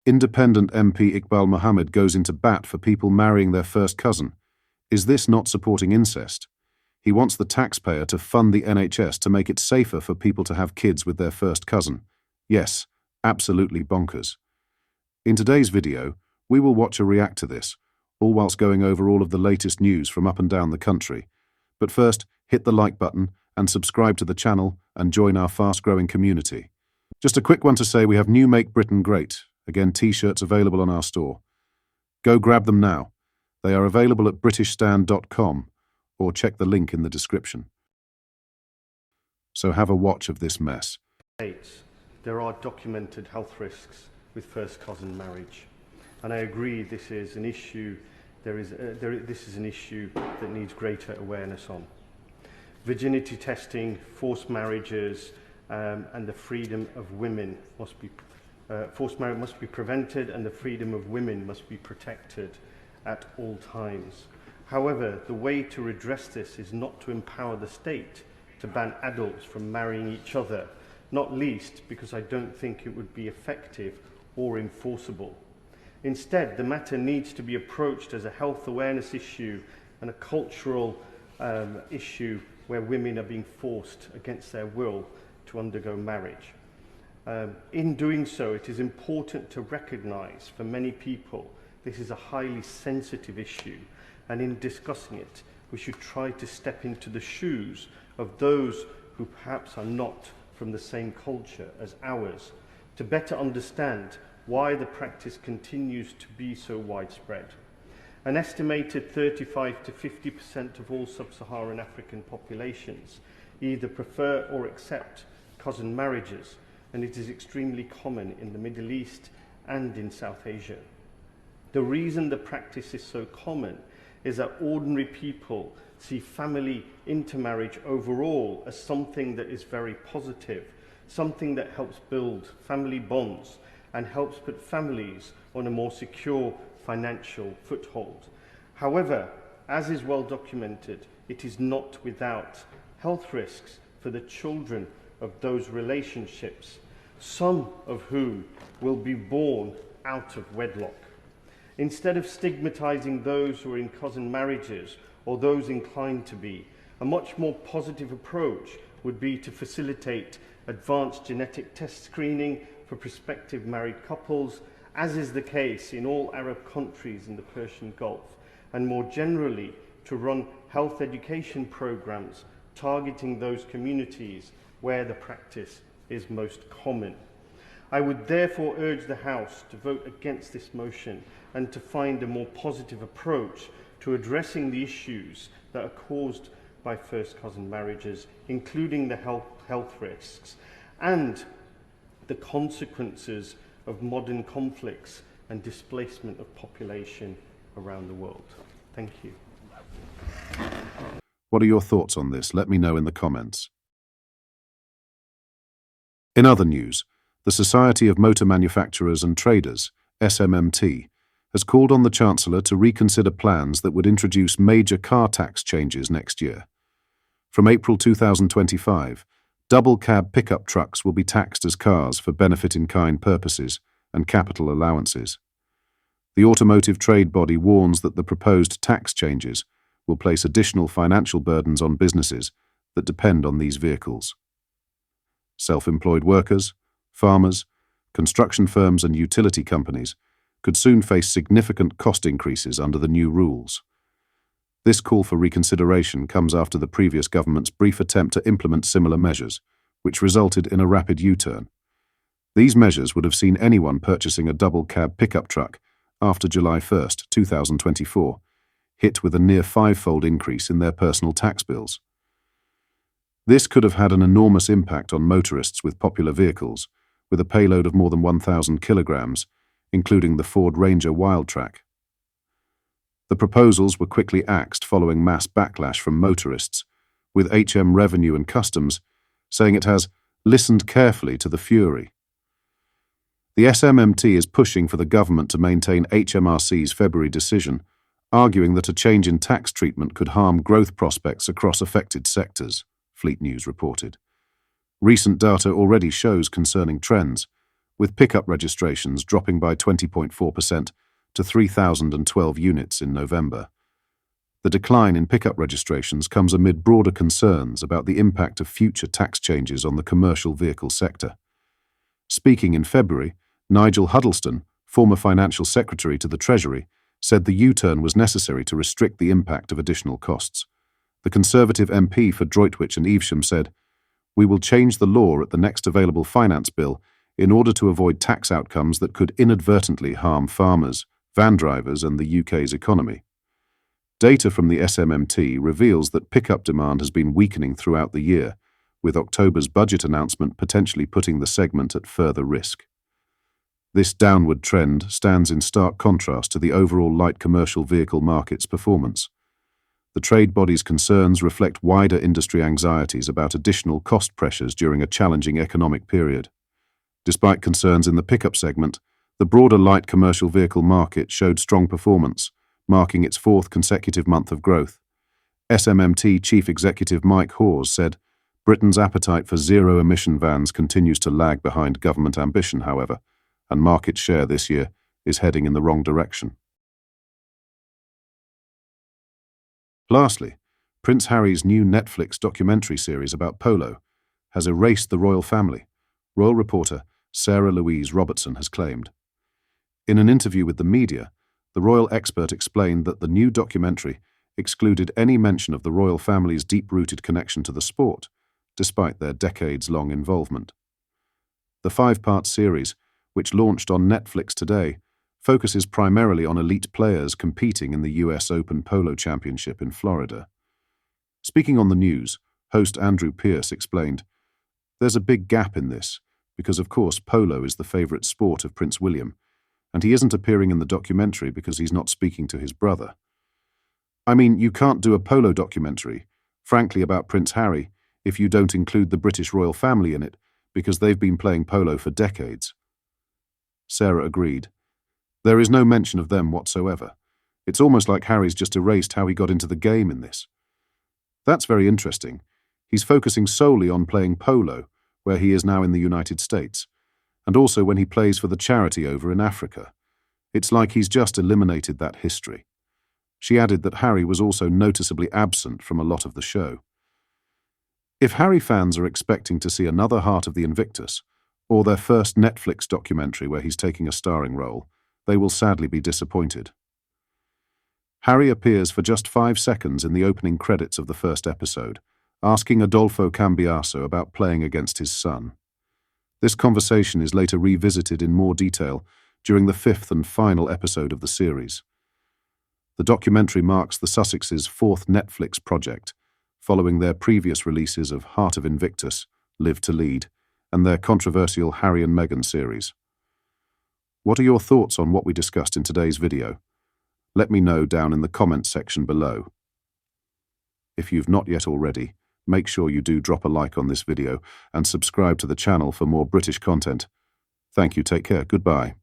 Independent MP Iqbal Mohammed goes into bat for people marrying their first cousin. Is this not supporting incest? He wants the taxpayer to fund the NHS to make it safer for people to have kids with their first cousin. Yes, absolutely bonkers. In today's video, we will watch a react to this, all whilst going over all of the latest news from up and down the country. But first, hit the like button and subscribe to the channel and join our fast-growing community. Just a quick one to say we have new Make Britain Great, again t-shirts available on our store. Go grab them now. They are available at britishstand.com or check the link in the description. So have a watch of this mess. There are documented health risks with first cousin marriage, and I agree this is an issue. This is an issue that needs greater awareness on. Virginity testing, forced marriages, and the freedom of women must be forced marriage must be prevented, and the freedom of women must be protected at all times. However, the way to redress this is not to empower the state to ban adults from marrying each other, not least because I don't think it would be effective or enforceable. Instead, the matter needs to be approached as a health awareness issue and a cultural issue where women are being forced against their will to undergo marriage. In doing so, it is important to recognise for many people this is a highly sensitive issue, and in discussing it, we should try to step into the shoes of those who perhaps are not from the same culture as ours, to better understand why the practice continues to be so widespread. An estimated 35 to 50% of all sub-Saharan African populations either prefer or accept cousin marriages, and it is extremely common in the Middle East and in South Asia. The reason the practice is so common is that ordinary people see family intermarriage overall as something that is very positive, something that helps build family bonds and helps put families on a more secure financial foothold. However, as is well documented, it is not without health risks for the children of those relationships, some of whom will be born out of wedlock. Instead of stigmatizing those who are in cousin marriages or those inclined to be, a much more positive approach would be to facilitate advanced genetic test screening for prospective married couples, as is the case in all Arab countries in the Persian Gulf, and more generally to run health education programs targeting those communities where the practice is most common. I would therefore urge the House to vote against this motion and to find a more positive approach to addressing the issues that are caused by first cousin marriages, including the health risks and the consequences of modern conflicts and displacement of population around the world. Thank you. What are your thoughts on this? Let me know in the comments. In other news, the Society of Motor Manufacturers and Traders, SMMT, has called on the Chancellor to reconsider plans that would introduce major car tax changes next year. From April 2025, double cab pickup trucks will be taxed as cars for benefit-in-kind purposes and capital allowances. The automotive trade body warns that the proposed tax changes will place additional financial burdens on businesses that depend on these vehicles. Self-employed workers, farmers, construction firms and utility companies could soon face significant cost increases under the new rules. This call for reconsideration comes after the previous government's brief attempt to implement similar measures, which resulted in a rapid U-turn. These measures would have seen anyone purchasing a double-cab pickup truck after July 1, 2024, hit with a near five-fold increase in their personal tax bills. This could have had an enormous impact on motorists with popular vehicles, with a payload of more than 1,000 kilograms, including the Ford Ranger Wildtrak. The proposals were quickly axed following mass backlash from motorists, with HM Revenue and Customs saying it has listened carefully to the fury. The SMMT is pushing for the government to maintain HMRC's February decision, arguing that a change in tax treatment could harm growth prospects across affected sectors, Fleet News reported. Recent data already shows concerning trends, with pickup registrations dropping by 20.4% to 3,012 units in November. The decline in pickup registrations comes amid broader concerns about the impact of future tax changes on the commercial vehicle sector. Speaking in February, Nigel Huddleston, former financial secretary to the Treasury, said the U-turn was necessary to restrict the impact of additional costs. The Conservative MP for Droitwich and Evesham said, "We will change the law at the next available finance bill in order to avoid tax outcomes that could inadvertently harm farmers, van drivers and the UK's economy." Data from the SMMT reveals that pickup demand has been weakening throughout the year, with October's budget announcement potentially putting the segment at further risk. This downward trend stands in stark contrast to the overall light commercial vehicle market's performance. The trade body's concerns reflect wider industry anxieties about additional cost pressures during a challenging economic period. Despite concerns in the pickup segment, the broader light commercial vehicle market showed strong performance, marking its fourth consecutive month of growth. SMMT Chief Executive Mike Hawes said, "Britain's appetite for zero-emission vans continues to lag behind government ambition, however, and market share this year is heading in the wrong direction." Lastly, Prince Harry's new Netflix documentary series about polo has erased the royal family, royal reporter Sarah Louise Robertson has claimed. In an interview with the media, the royal expert explained that the new documentary excluded any mention of the royal family's deep-rooted connection to the sport, despite their decades-long involvement. The five-part series, which launched on Netflix today, focuses primarily on elite players competing in the US Open Polo Championship in Florida. Speaking on the news, host Andrew Pierce explained, "There's a big gap in this, because of course polo is the favourite sport of Prince William, and he isn't appearing in the documentary because he's not speaking to his brother. I mean, you can't do a polo documentary, frankly, about Prince Harry, if you don't include the British royal family in it, because they've been playing polo for decades." Sarah agreed. "There is no mention of them whatsoever. It's almost like Harry's just erased how he got into the game in this." "That's very interesting. He's focusing solely on playing polo, where he is now in the United States, and also when he plays for the charity over in Africa. It's like he's just eliminated that history." She added that Harry was also noticeably absent from a lot of the show. If Harry fans are expecting to see another Heart of the Invictus, or their first Netflix documentary where he's taking a starring role, they will sadly be disappointed. Harry appears for just 5 seconds in the opening credits of the first episode, asking Adolfo Cambiaso about playing against his son. This conversation is later revisited in more detail during the 5th and final episode of the series. The documentary marks the Sussexes' 4th Netflix project, following their previous releases of Heart of Invictus, Live to Lead, and their controversial Harry and Meghan series. What are your thoughts on what we discussed in today's video? Let me know down in the comments section below. If you've not yet already, make sure you do drop a like on this video and subscribe to the channel for more British content. Thank you, take care, goodbye.